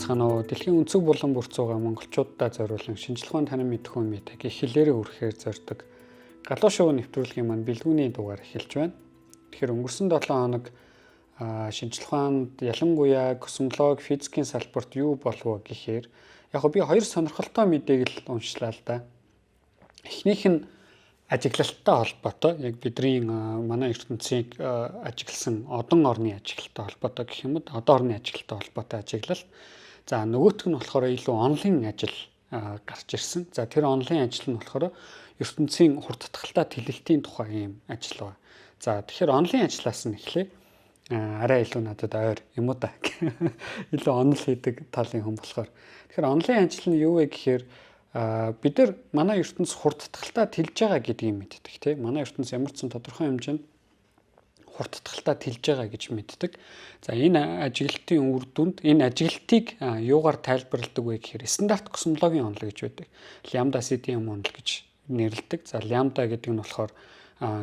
байцгаана уу? Дэлхийн өнцөг булан бүрцүүгээ монголчуудаа зориулан шинжлэх ухааны танин мэдэх үе мэдээ гэх хэлээрээ үргэлжлэр зордог. Галуу шоу нэвтрүүлгийн маань бэлгүүний дугаар эхэлж байна. Тэгэхээр өнгөрсөн 7 хоног шинжлэх ухаанд ялангуяа космологи, физикийн салбарт юу болов гэхээр яг би хоёр сонирхолтой мэдээг л уншлаа л да. Эхнийх нь ажиглалттай холбоотой, яг бидний манай ертөнцийг ажигласан одон орны ажиглалтай холбоотой гэх юм уу, одон орны ажиглалтай холбоотой ажиглал. За нөгөөх нь болохоор илүү онлайн ажил гарч ирсэн. За тэр онлайн ажил нь болохоор ертөнцийн хурдтгалтай тэлэлтийн тухай юм ажил байна. За тэгэхээр онлайн ажлаас нь эхлэе. Арай илүү надад ойр юм уу да. Илүү онл хийдэг талын хүн болохоор. Тэгэхээр онлайн ажил нь юу вэ гэхээр бид нар манай ертөнц хурдтгалтай тэлж байгаа гэдгийг мэддэг тийм. Манай ертөнц ямар ч тодорхой хэмжээнд хурдтгалтай тэлж байгаа гэж мэддэг. За энэ ажиглалтын үр дүнд энэ ажиглалтыг юугаар тайлбарладаг вэ гэхээр стандарт космологийн онол гэж байдаг. Лямбда CDM онол гэж нэрлэдэг. За лямбда гэдэг нь болохоор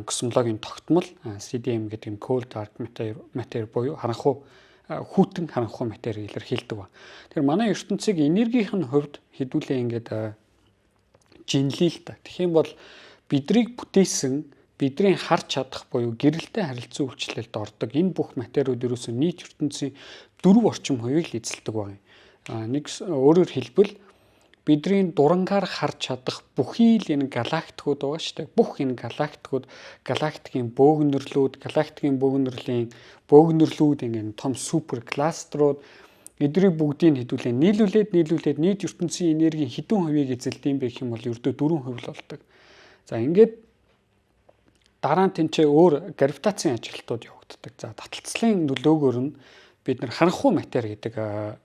космологийн тогтмол, CDM гэдэг нь cold dark matter буюу харанхуй хүүтэн харанхуй матери илэрхийлдэг ба. Тэгэхээр манай ертөнцийг энергийн хувьд хэдүүлээ ингээд жинлээ л та. Тэгэх юм бол бидрийг бүтээсэн, бидний харж чадах буюу гэрэлтэй харилцан үйлчлэлд ордог энэ бүх материуд ерөөсөө нийт ертөнцийн 4 орчим хувийг л эзэлдэг байна. Нэг өөрөөр хэлбэл бидний дурангаар харж чадах бүхий л энэ галактикууд байгаа шүү дээ. Бүх энэ галактикууд, галактикийн бөөгнөрлүүд, галактикийн бөөгнөрлүүд ингээд том супер кластерууд эдрийг бүгдийг хэдүүлээ нийлүүлээд нийт ертөнцийн энергийн хэдэн хувийг эзэлдэг юм бэ гэх юм бол ердөө 4% л болдог. За ингээд дараа нь тэнцээ өөр гравитацийн ажилтнууд явагддаг. За таталцлын нөлөөгөөр нь бид нар харанхуй матери гэдэг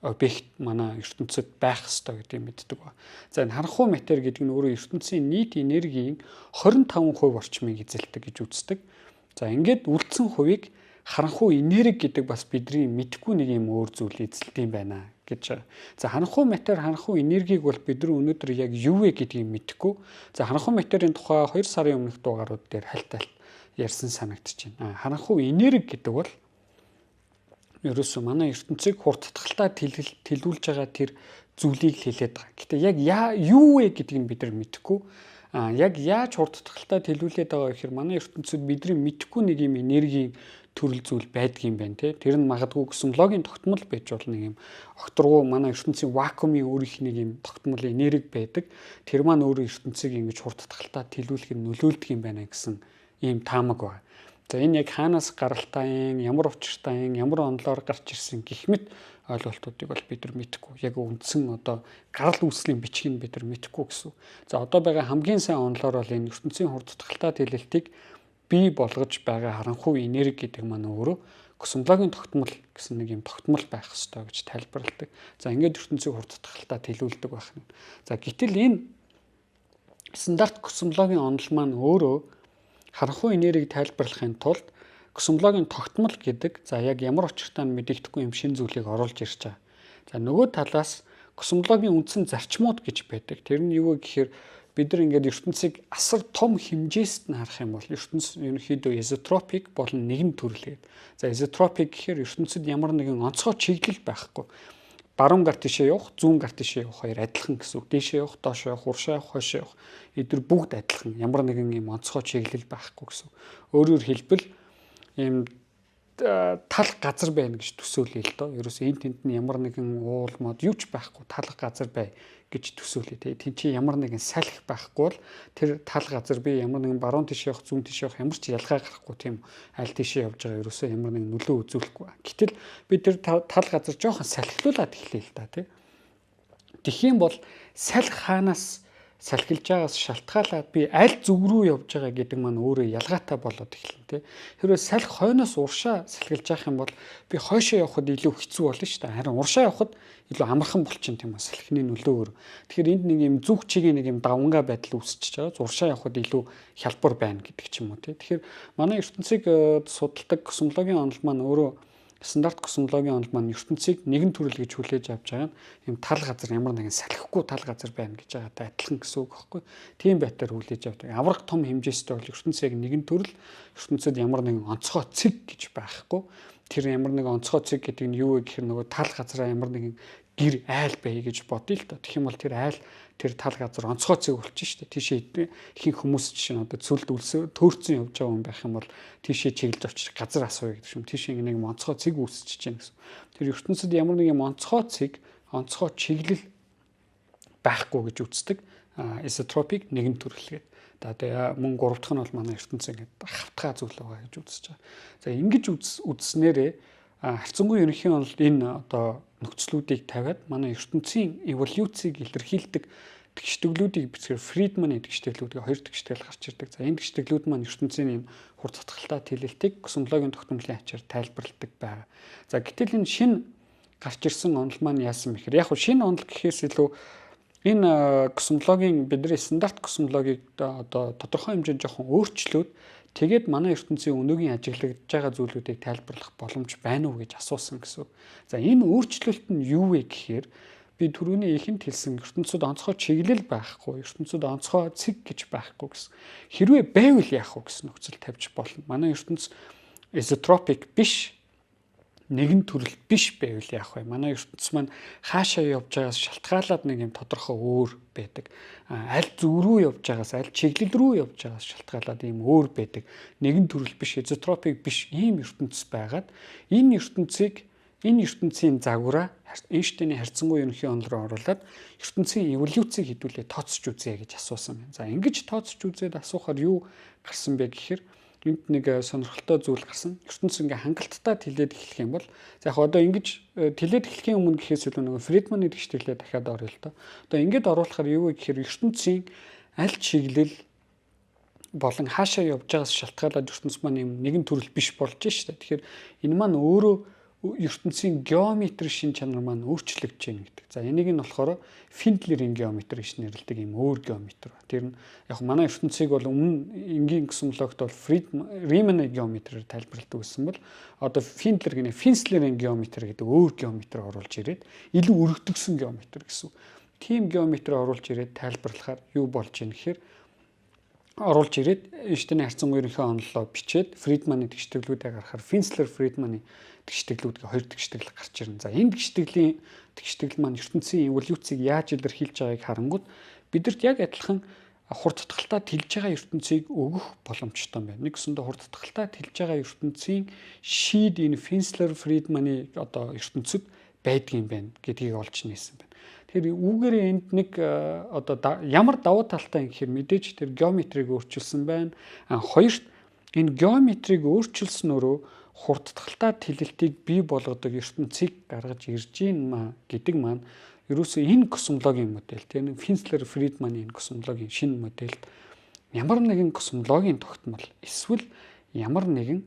объект манай ертөнцид байх ёстой гэдгийг мэддэг ба. За энэ харанхуй матери гэдэг нь өөрөө ертөнцийн нийт энергийн 25% орчмыг эзэлдэг гэж үздэг. За ингээд үлдсэн хувийг харанхуй энерги гэдэг бас бидний мэдхгүй нэг юм өөр зүйл эзэлдэг юм байна гэж. За харанхуй матери, харанхуй энергийг бол бид нар өнөөдөр яг юу вэ гэдгийг мэдэхгүй. За харанхуй материйн тухай 2 сарын өмнөх дугаарууд дээр хальталт ярьсан санагдаж байна. Харанхуй энерги гэдэг бол ерөөсөө манай ертөнцийг хурдтгалтай тэлүүлж байгаа тэр зүйлийг л хэлээд байгаа. Гэтэ яг юу вэ гэдгийг бид нар мэдэхгүй. Яг яаж хурдтгалтай тэлүүлээд байгаа гэхээр манай ертөнцид бидний мэдэхгүй нэг юм энергийн төрөл зүйл байдаг юм байна те. Тэр нь магадгүй космологийн тогтмол байж болно нэг юм. Огторгуу манай ертөнцийн вакуумын өөрийнх нэг юм тогтмол энерги байдаг. Тэр маань өөрөө ертөнцийг ингэж хурдтгалтай тэлүүлэхийг нөлөөлдөг юм байна гэсэн ийм таамаг байна. За энэ яг хаанаас гаралтай, ямар учиртай, ямар онолоор гарч ирсэн гэх мэт ойлголтуудыг бол бид нар мэдэхгүй. Яг үндсэн одоо гарал үүслийн бичгийг бид нар мэдэхгүй гэсэн. За одоо байгаа хамгийн сайн онолоор бол энэ ертөнцийн хурдтгалтай тэлэлтийг бий болгож байгаа харанхуй энерги гэдэг маань өөрөө космологийн тогтмол гэсэн нэг юм тогтмол байх ёстой гэж тайлбарладаг. За ингээд ертөнцийг хурдтгалтай тэлүүлдэг байх нь. За гэтэл энэ стандарт космологийн онол маань өөрөө харанхуй энергийг тайлбарлахын тулд космологийн тогтмол гэдэг за яг ямар учиртай нь мэдэгдэхгүй юм шин зүйлийг оруулж ирж байгаа. За нөгөө талаас космологийн үндсэн зарчмууд гэж байдаг. Тэр нь юу вэ гэхээр бид нар ингээд ертөнцийг асар том хэмжээст нь харах юм бол ертөнц ерөнхийдөө изотропик болон нэгэн төрөл гэдэг. За изотропик гэхээр ертөнцид ямар нэгэн онцгой чиглэл байхгүй. Баруун гар тишээ явах, зүүн гар тишээ явах хоёр адилхан гэсэн үг. Дээшээ явах, доошоо явах, уршаа явах, хойшоо явах. Эдгээр бүгд адилхан. Ямар нэгэн юм онцгой чиглэл байхгүй гэсэн. Өөрөөр хэлбэл ийм тал газар байна гэж төсөөлөе л доо. Ерөөсөө энэ тэнд нь ямар нэгэн уул мод юу ч байхгүй тал газар бай гэж төсөөлөе. Тэн чи ямар нэгэн салхи байхгүй бол тэр тал газар би ямар нэгэн баруун тишээ явах, зүүн тишээ явах ямар ч ялгаа гарахгүй тийм аль тишээ явж байгаа ерөөсөө ямар нэгэн нөлөө үзүүлэхгүй. Гэтэл би тэр тал газар жоохон салхилуулаад эхлэе л да тий. Тэгэх юм бол салхи хаанаас салхилж байгаас шалтгаалаад би аль зүг рүү явж байгаа гэдэг маань өөрөө ялгаатай болоод эхэлнэ тий. Хэрвээ салхи хойноос уршаа салхилж явах юм бол би хойшоо явахад илүү хэцүү болно шүү дээ. Харин уршаа явахад илүү амархан болчихно тийм үү салхины нөлөөгөөр. Тэгэхээр энд нэг юм зүг чигийн нэг юм давангаа байдал үүсчихэж байгаа. Уршаа явахад илүү хялбар байна гэдэг ч юм уу тий. Тэгэхээр манай ертөнцийг судалдаг космологийн онол маань өөрөө стандарт космологийн онол маань ертөнцийг нэгэн төрөл гэж хүлээж авч байгаа нь юм тал газар ямар нэгэн салхихгүй тал газар байна гэж байгаатай адилхан гэсэн үг байхгүй. Тийм байдлаар хүлээж авдаг. Авраг том хэмжээстэй бол ертөнцийг нэгэн төрөл, ертөнцид ямар нэгэн онцгой цэг гэж байхгүй. Тэр ямар нэгэн онцгой цэг гэдэг нь юу вэ гэхээр нөгөө тал газараа ямар нэгэн гэр айл бай гэж бодъё л доо. Тэгэх юм бол тэр айл тэр тал газар онцгой цэг болчих шүү дээ. Тийшээ ихэнх хүмүүс чинь одоо цүлд төөрцөн явж байгаа хүн байх юм бол тийшээ чиглэж очиж газар асууя гэдэг юм. Тийшээ нэг юм онцгой цэг үүсчихэж байна гэсэн. Тэр ертөнцид ямар нэг юм онцгой цэг, онцгой чиглэл байхгүй гэж үздэг. Изотропик нэгэн төрөл гэдэг. Одоо мөн 3 дахь нь бол манай ертөнцийн гэдэг хавтгай зүйл байгаа гэж үзэж байгаа. За ингэж үзснээрээ харьцангуй ерөнхий онолд энэ одоо нөхцлүүдийг тавиад манай ертөнцийн эволюцийг илэрхийлдэг тэгштгэлүүдийг бичгээр Фридманы тэгштгэлүүдийг хоёр тэгштгэл гарч ирдэг. За энэ тэгштгэлүүд маань ертөнцийн юм хур татгалтай тэлэлтийг космологийн тогтмолын ачаар тайлбарладаг байгаа. За гэтэл энэ шинэ гарч ирсэн онол маань яасан мэхээр яг шинэ онол гэхээс илүү энэ космологийн бидний стандарт космологийг одоо тодорхой хэмжээнд жоохон өөрчлөөд тэгээд манай ертөнцийн өнөөгийн ажиглагдж байгаа зүйлүүдийг тайлбарлах боломж байна уу гэж асуусан гэсэн. За энэ өөрчлөлт нь юу вэ гэхээр би түрүүний ихэнд хэлсэн ертөнцид онцгой чиглэл байхгүй, ертөнцид онцгой цэг гэж байхгүй гэсэн. Хэрвээ байвал яах вэ гэсэн нөхцөл тавьж болно. Манай ертөнц изотропик биш, нэгэн төрөл биш байвал яах вэ? Манай ертөнц маань хаашаа явж байгаас шалтгаалаад нэг юм тодорхой өөр байдаг. Аль зүг рүү явж байгаас, аль чиглэл рүү явж байгаас шалтгаалаад ийм өөр байдаг. Нэгэн төрөл биш, изотропик биш ийм ертөнц байгаад энэ ертөнцийн загвараа Эйнштейний харьцангуй ерөнхий онол руу оруулаад ертөнцийн эволюцийг хэдүүлээ тооцож үзье гэж асуусан байна. За ингэж тооцож үзээд асуухаар юу гарсан бэ гэхээр энд нэг сонирхолтой зүйл гарсан. ертөнц ингээ хангалттай тэлээд эхлэх юм бол за яг одоо ингэж тэлээд эхлэхийн өмнө гэхээс илүү нэг Фридманы тэгштгэлээ дахиад орё л доо. Одоо ингээд оруулахаар юу вэ гэхээр ертөнцийн аль чиглэл болон хаашаа явж байгаас шалтгаалаад ертөнц маань юм нэгэн төрөл биш болж шүү дээ. Тэгэхээр энэ маань өөрөө ертөнцийн геометри шин чанар маань өөрчлөгдөж байна гэдэг. За энийг нь болохоор Финдлерийн геометри гэж нэрлэдэг юм өөр геометри. Тэр нь яг манай ертөнцийг бол өмнө энгийн космологт бол Риманы геометрээр тайлбарладаг гэсэн бол одоо Финдлерийн геометри гэдэг өөр геометри оруулж ирээд илүү өргөдөгсөн геометри гэсэн. Тийм геометри оруулж ирээд тайлбарлахаар юу болж ийн гэхээр оруулж ирээд Эйнштейний харьцангуй ерөнхий онолоо бичээд Фридманы тэгштгэлүүдээ гаргахаар Финдлер-Фридманы тэгштгэлүүд хоёр тэгштгэл гарч ирнэ. За энэ тэгштгэл маань ертөнцийн эволюцийг яаж илэрхийлж байгааг харангууд бидэрт яг адилхан хур татгалтай тэлж байгаа ертөнцийг өгөх боломжтой байна. Нэгсэндээ хур татгалтай тэлж байгаа ертөнцийн шийд энэ Финдлер-Фридманы одоо ертөнцид байдгийн байна гэдгийг олж нээсэн байна. Тэгэхээр үүгээрээ энд нэг одоо ямар давуу талтай юм гэхээр мэдээж тэр геометрийг өөрчилсөн байна. Хоёрт энэ геометрийг өөрчилснөөрөө хур татгалтай тэлэлтийг бий болгодог ертөнцийг гаргаж ирж гин гэдэг маань ерөөсөө энэ космологийн модель тийм Финдлер-Фридманы энэ космологийн шинэ модельд ямар нэгэн космологийн тогтмол эсвэл ямар нэгэн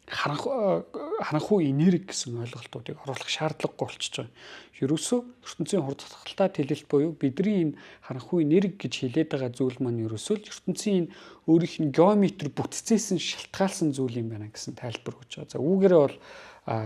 харанхуй энерги гэсэн ойлголтуудыг оруулах шаардлагагүй болчихж байгаа. Ерөөсөө ертөнцийн хур татгалтай тэлэлт буюу бидний энэ харанхуй энерги гэж хэлээд байгаа зүйл маань ерөөсөө ертөнцийн өөрийнх нь геометри бүтцээсэн шалтгаалсан зүйл юм байна гэсэн тайлбар өгч байгаа. За үүгээрээ бол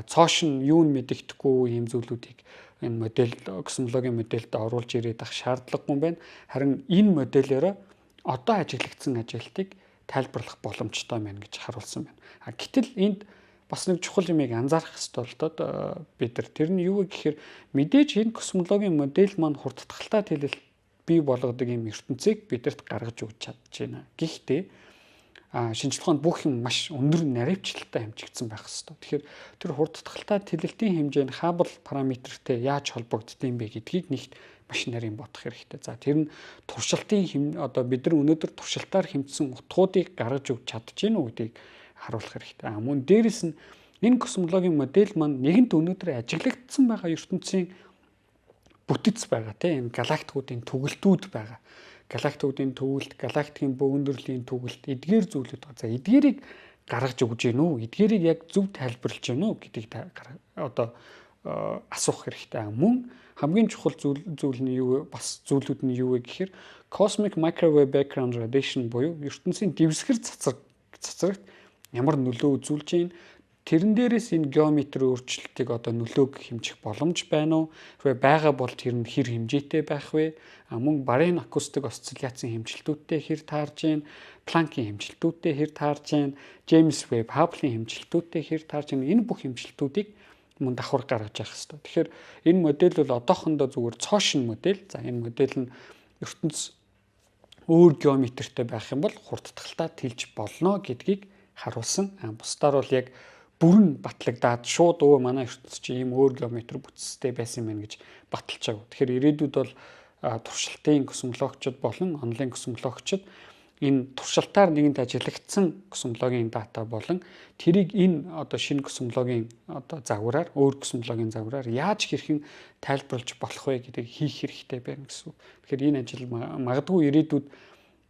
цоош нь юу нь мэдэгдэхгүй ийм зүйлүүдийг энэ модель космологийн модельд оруулж ирээд ах шаардлагагүй юм байна. Харин энэ модельээрээ одоо ажиглагдсан ажилтыг тайлбарлах боломжтой байна гэж харуулсан байна. Гэтэл энд бас нэг чухал юмыг анзаарах хэрэгтэй бол бид нар тэр нь юу вэ гэхээр мэдээж энэ космологийн модель маань хур татгалтай тэлэлт бий болгодог юм ертөнцийг бидэрт гаргаж өгч чадж байна. Гэхдээ шинжлэх ухаанд бүх юм маш өндөр наривчлалтай хэмжигдсэн байх хэрэгтэй. Тэгэхээр тэр хур татгалтай тэлэлтийн хэмжээ нь Хаббл параметртэй яаж холбогддог юм бэ гэдгийг нэгт маш нарийн бодох хэрэгтэй. За тэр нь туршилтын одоо бид нар өнөөдөр туршилтаар хэмжсэн утгуудыг гаргаж өгч чадж гин үү гэдгийг харуулах хэрэгтэй. Мөн дээрэс нь энэ космологийн модель маань нэгэнт өнөөдөр ажиглагдсан байгаа ертөнцийн бүтэц байгаа тийм галактикуудын түгэлтүүд байгаа. Галактикуудын түгэлт, галактикийн бөөгнөрлийн түгэлт, эдгээр зүйлүүд байгаа. За эдгээрийг гаргаж өгж гин үү? Эдгээрийг яг зөв тайлбарлаж гин үү гэдгийг одоо асуух хэрэгтэй. Мөн хамгийн чухал зүйл нь юу вэ? Бас зүйлүүд нь юу вэ гэхээр cosmic microwave background radiation буюу ертөнцийн дэвсгэр цацрагт ямар нөлөө үзүүлж байна? Тэрэн дээрээс энэ геометри өөрчлөлтийг одоо нөлөөг хэмжих боломж байна уу? Хэрвээ байгаа бол тэр нь хэр хэмжээтэй байх вэ? Мөн барийн акустик осцилляцийн хэмжилтүүдтэй хэр таарж байна? Планкийн хэмжилтүүдтэй хэр таарж байна? Джеймс Веб Хабблийн хэмжилтүүдтэй хэр таарж байна? Энэ бүх хэмжилтүүдийг мөн давхар гаргаж явах хэрэгтэй. Тэгэхээр энэ модель бол одоохондоо зүгээр цоошин модель. За энэ модель нь ертөнц өөр геометртэй байх юм бол хурдтгалтай тэлж болно гэдгийг харуулсан. Бусдаар бол яг бүрэн батлагдаад шууд манай ертөнц чи ийм өөр геометр бүтцтэй байсан юм байна гэж баталж байгаа. Тэгэхээр ирээдүйд бол туршилтын космологичд болон онлайн космологичд энэ туршилтаар нэгэнд ажиглагдсан космологийн дата болон тэрийг энэ шинэ космологийн загвараар өөр космологийн загвараар яаж хэрхэн тайлбарлаж болох вэ гэдгийг хийх хэрэгтэй байна гэсэн. Тэгэхээр энэ ажил магадгүй ирээдүйд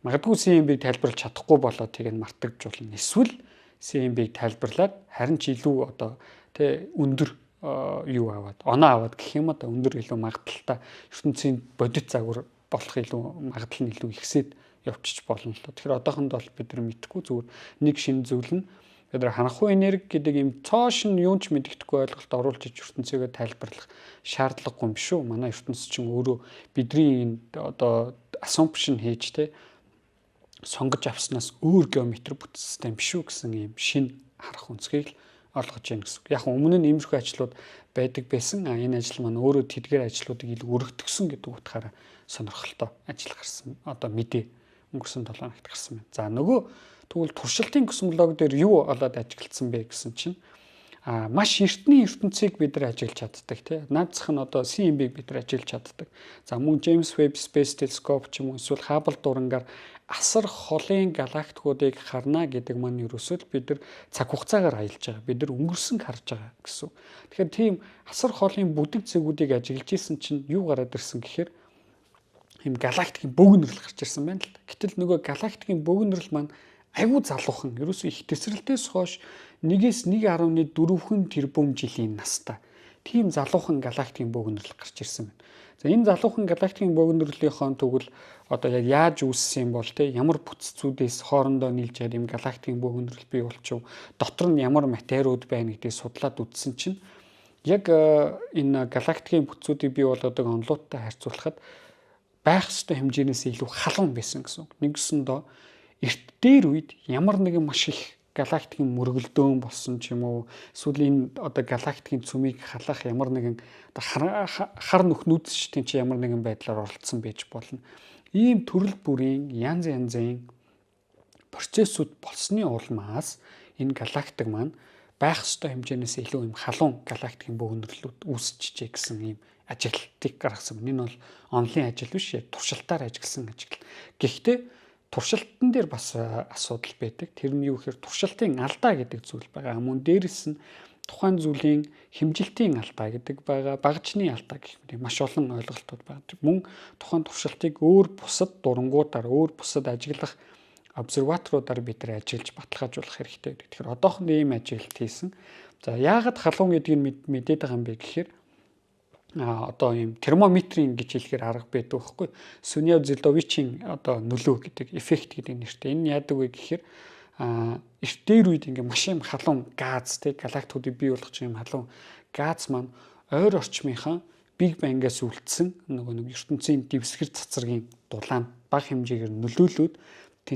CMB-г тайлбарлаж чадахгүй болоод тийг нь мартагдж болно. Эсвэл CMB-г тайлбарлаад харин ч илүү өндөр оноо аваад гэх юм өндөр илүү магадaltaй ертөнцийн бодит загвар болох илүү магадлал нь илүү ихсээд явчих болно л. Тэгэхээр одоохондоо бид нар мэдхгүй зүгээр нэг шинэ зүйл нь бид нар ханхуй энерги гэдэг юм цоошин юунч мэддэхгүй ойлголт оруулж иж ертөнцийгээ тайлбарлах шаардлагагүй юм шүү. Манай ертөнц чинь өөрөө бидний энэ assumption хийж сонгож авснаас өөр геометр бүтцтэй юм шүү гэсэн юм шинэ харах өнцгийг олгож байна гэсэн. Яг өмнө нь иймэрхүү ажлууд байдаг байсан. Энэ ажил маань өөрөө тэдгээр ажлуудыг илүү өргөтгсөн гэдэг утгаараа сонирхолтой ажил гарсан. Мэдээ өнгөрсөн 7 хоногт гарсан байна. За нөгөө тэгвэл туршилтын космологи дээр юу олоод ажиглагдсан бэ гэсэн чинь маш эртний ертөнцийг бид нар ажиглаж чаддаг наадзах нь CMB-г бид нар ажиглаж чаддаг. За мөн James Webb Space Telescope ч юм уу эсвэл Hubble дурангаар асар холын галактикуудыг харна гэдэг маань ерөөсөө бид нар цаг хугацаагаар аялж байгаа. Бид нар өнгөрсөнг харж байгаа гэсэн. Тэгэхээр тийм асар холын бүдэг зэгүүдийг ажиглаж исэн чинь юу гараад ирсэн гэхээр ийм галактикийн бөөгнөрөл гарч ирсэн байна л. Гэтэл нөгөө галактикийн бөөгнөрөл маань айгүй залуухан. Ерөөсөө их тесрэлтээс хойш 1.1.4 тэрбум жилийн настай. Тийм залуухан галактикийн бөөгнөрөл гарч ирсэн байна. За энэ залуухан галактикийн бөөгнөрлийнхөө тэгвэл яг яаж үүссэн юм бол ямар бүтцүүдээс хоорондоо нийлж байгаа юм галактикийн бөөгнөрөл бий болчих. Дотор нь ямар материуд байна гэдгийг судлаад үзсэн чинь яг энэ галактикийн бүтцүүдийг бий болгодог онолуудтай харьцуулахад байх ёстой хэмжээнээс илүү халуун байсан гэсэн. Нэгсэндээ эрт дээр үед ямар нэгэн маш их галактикийн мөргөлдөөн болсон ч юм уу эсвэл энэ галактикийн цөмийг халах ямар нэгэн хар нүхнүүд чинь ямар нэгэн байдлаар оролцсон байж болно. Ийм төрөл бүрийн янз янзын процессууд болсны улмаас энэ галактик маань байх ёстой хэмжээнээс илүү юм халуун галактикийн бөөгнөрлүүд үүсчихжээ гэсэн ийм ажиглалтыг гаргасан. Энэ бол онлайн ажил биш, туршилтаар ажигласан ажил. Гэхдээ туршилтан дээр бас асуудал байдаг. Тэр нь юу гэхээр туршилтын алдаа гэдэг зүйл байгаа. Мөн дээрэс нь тухайн зүйлийн хэмжилтийн алдаа гэдэг байгаа. Багажны алдаа гэх мэт маш олон ойлголтууд байгаа. Мөн тухайн туршилтыг өөр бусад дурангуудаар, өөр бусад ажиглах обсерваторуудаар бид нар ажиллаж баталгаажуулах хэрэгтэй байдаг. Тэгэхээр одоохондоо ийм ажиглалт хийсэн. За яагаад халуун гэдгийг мэдээд байгаа юм бэ гэхээр ийм термометрийн гэж хэлэхээр арга байдаг байхгүй. Суньяо-Зелдовичийн нөлөө гэдэг эффект гэдэг нэртэй. Энэ яадаг вэ гэхээр эрт дээр үед маш юм халуун газ галактикуудыг бий болгож юм халуун газ маань ойр орчмынхаа Биг Бангаас үлдсэн нэг ертөнцийн дэвсгэр цацрагийн дулаанд бага хэмжээгээр нөлөөлөөд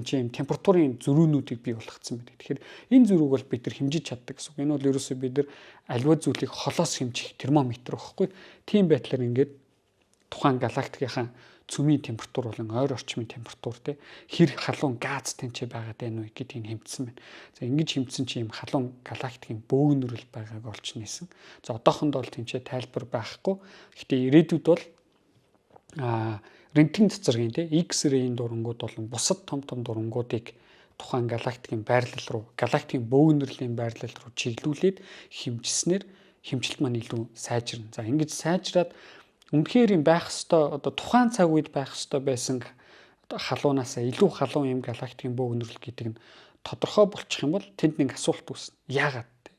тийм температурын зөрүүнүүдийг бий болгоцсон байдаг. Тэгэхээр энэ зөрүүг бол бид нар хэмжиж чаддаг гэсэн. Энэ бол ерөөсөө бид нар аливаа зүйлийг холоос хэмжих термометр байхгүй. Тийм байдлаар тухайн галактикийн цөмийн температур болон ойр орчмын температур хэр халуун газ тэнцээ байгаад байна вэ гэдгийг хэмжсэн байна. За ингэж хэмжсэн чинь юм халуун галактикийн бөөгнөрөл байгааг олж нээсэн. За одоохондоо бол тэнцээ тайлбар байхгүй. Гэхдээ ирээдүйд бол рентген цацрагийн X-ray-ийн дурангууд болон бусад том дурангуудыг тухайн галактикийн байрлал руу, галактикийн бөөгнөрлийн байрлал руу чиглүүлээд хэмжснээр хэмжилт маань илүү сайжирна. За ингэж сайжраад үнэхээр юм байх ёстой тухайн цаг үед байх ёстой байсан халуунаас илүү халуун юм галактикийн бөөгнөрл гэдэг нь тодорхой болчих юм бол тэнд нэг асуулт үүснэ.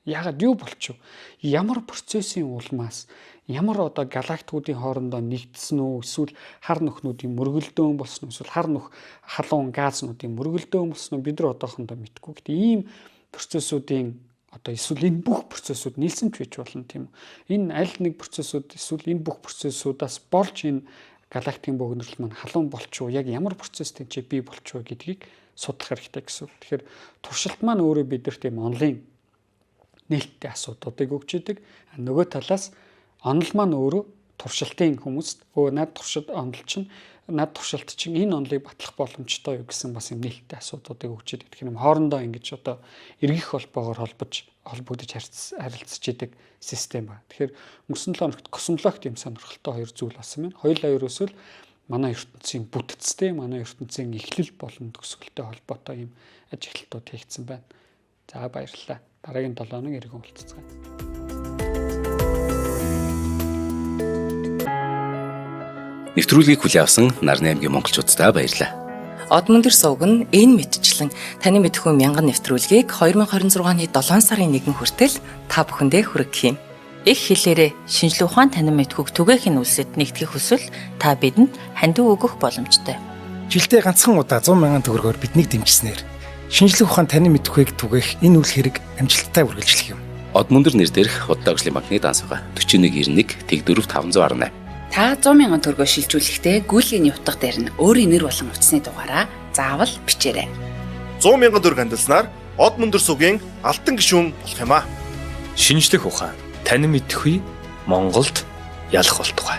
Яагаад юу болчих вэ? Ямар процессын улмаас ямар галактикуудын хоорондоо нэгдсэн үү? Эсвэл хар нүхнүүдийн мөргөлдөөн болсон уу? Эсвэл халуун газнуудын мөргөлдөөн болсон уу? Бид нар одоохондоо мэдгүй. Гэхдээ ийм процессуудын эсвэл энэ бүх процессууд нийлсэн ч байж болно тийм үү? Энэ аль нэг процессууд эсвэл энэ бүх процессуудаас болж энэ галактикийн бөөгнөрл маань халуун болчих уу? Яг ямар процесс тэнцээ бий болчих вэ гэдгийг судлах хэрэгтэй гэсэн. Тэгэхээр туршилт маань өөрөө бид нар тийм онлайн нээлттэй асуудлуудыг өгч идэг. Нөгөө талаас онол маань өөрөө туршилтын хүмүүст над туршилт чинь энэ онолыг батлах боломжтой юу гэсэн бас юм нээлттэй асуудлуудыг өгч идэг. Тэгэхээр хоорондоо ингэж одоо эргэх холбоогоор холбогдож харилцаж идэг систем ба. Тэгэхээр өнгөрсөн 7 хоногт космологт юм сонирхолтой хоёр зүйл болсон байна. Хоёулаа ерөөсөө л манай ертөнцийн бүтцтэй, манай ертөнцийн эхлэл болон төгсгөлтэй холбоотой юм ажиглалтууд хийгдсэн байна. За баярлалаа. Дараагийн 7 хоног иргэн уулзцгаая. Нэвтрүүлгийг хүлээн авсан Нарны аймгийн монголчуудаа баярлалаа. Одмөндөр сувг нь энэ мэдчлэн таны мэдхүй мянган нэвтрүүлгийг 2026 оны 7 сарын 1 хүртэл та бүхэндээ хүргэх юм. Их хэлээрээ шинжлэх ухаан танин мэдхүйг түгээхийн үлсэд нэгтгэх хүсвэл та бидэнд хандив өгөх боломжтой. Жилдээ ганцхан удаа 100,000 төгрөгөөр биднийг дэмжснээр шинжлэх ухаан танин мэдхүйг түгээх энэ үйл хэрэг амжилттай үргэлжлэх юм. Одмөндөр нэр дээрх Удаагийн банкны дансага 4191 тэг 4518. Та 100,000 төгрөгөөр шилжүүлэхдээ гүйлгийн утга дээр нь өөрийн нэр болон утасны дугаараа заавал бичээрэй. 100,000 төгрөг хандалснаар Одмөндөр сувгийн алтан гишүүн болох юм а. Шинжлэх ухаан танин мэдхүй Монголд ялах болтугай.